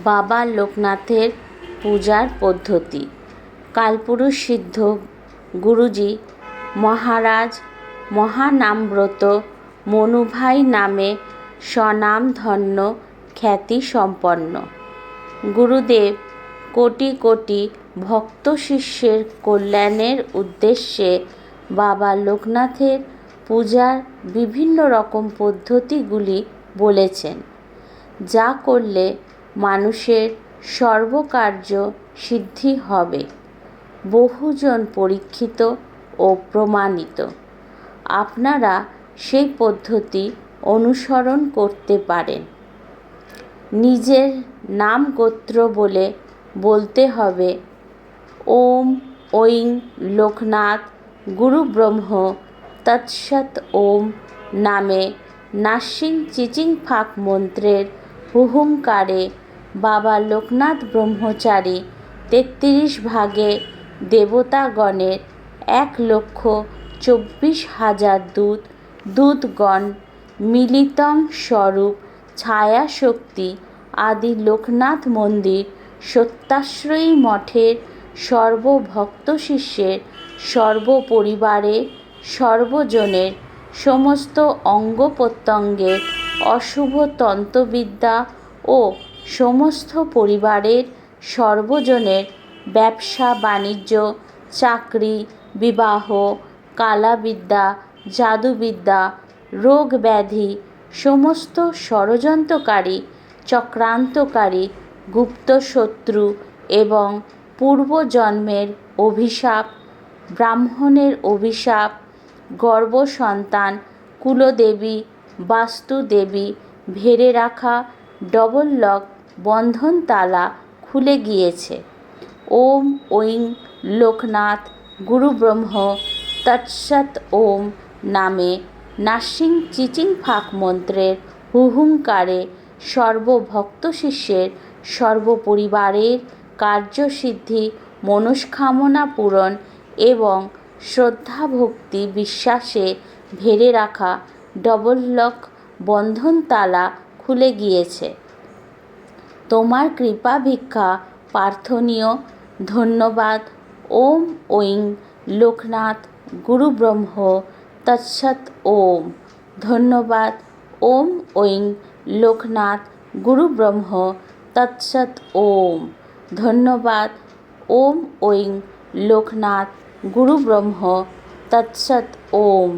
বাবা লোকনাথের পূজার পদ্ধতি। কালপুরুষ সিদ্ধ গুরুজি মহারাজ মহানামব্রত মনুভাই নামে স্বনামধন্য খ্যাতি সম্পন্ন। গুরুদেব কোটি কোটি ভক্ত শিষ্যের কল্যাণের উদ্দেশ্যে বাবা লোকনাথের পূজার বিভিন্ন রকম পদ্ধতিগুলি বলেছেন, যা করলে মানুষের সর্বকার্য সিদ্ধি হবে। বহুজন পরীক্ষিত ও প্রমাণিত। আপনারা সেই পদ্ধতি অনুসরণ করতে পারেন। নিজের নাম গোত্র বলে বলতে হবে, ওম ঐং লোকনাথ গুরু ব্রহ্ম তৎসৎ ওম নামে নাসিং চিচিং ফাক মন্ত্রের হুহুঙ্কারে বাবা লোকনাথ ব্রহ্মচারী ৩৩ ভাগে দেবতাগণের ১,২৪,০০০ দূতগণ মিলিতং স্বরূপ ছায়াশক্তি আদি লোকনাথ মন্দির সত্যাশ্রয়ী মঠের সর্বভক্ত শিষ্যের সর্বপরিবারের সর্বজনের সমস্ত অঙ্গ প্রত্যঙ্গের অশুভ তন্ত্রবিদ্যা ও সমস্ত পরিবারের সর্বজনের ব্যবসা বাণিজ্য চাকরি বিবাহ কালাবিদ্যা জাদুবিদ্যা রোগ ব্যাধি সমস্ত ষড়যন্ত্রকারী চক্রান্তকারী গুপ্ত শত্রু এবং পূর্বজন্মের অভিশাপ ব্রাহ্মণের অভিশাপ গর্ভসন্তান কুলদেবী বাস্তুদেবী ভেড়ে রাখা ডবল লক বন্ধন তালা খুলে গিয়েছে। ওম ঐং লোকনাথ গুরু ব্রহ্ম তৎসৎ ওম নামে নাসিং চিচিং ফাক মন্ত্রের হুহুঙ্কারে সর্বভক্ত শিষ্যের সর্বপরিবারের কার্যসিদ্ধি মনস্কামনা পূরণ এবং শ্রদ্ধা ভক্তি বিশ্বাসে ভেড়ে রাখা ডবল লক বন্ধন তালা খুলে গিয়েছে। তোমার কৃপা ভিক্ষা প্রার্থনীয়। ধন্যবাদ। ওম ঐং লোকনাথ গুরু ব্রহ্ম তৎসৎ ওম। ধন্যবাদ। ওম ঐং লোকনাথ গুরু ব্রহ্ম তৎসৎ ওম। ধন্যবাদ। ওম ঐং লোকনাথ গুরু ব্রহ্ম তৎসৎ ওম।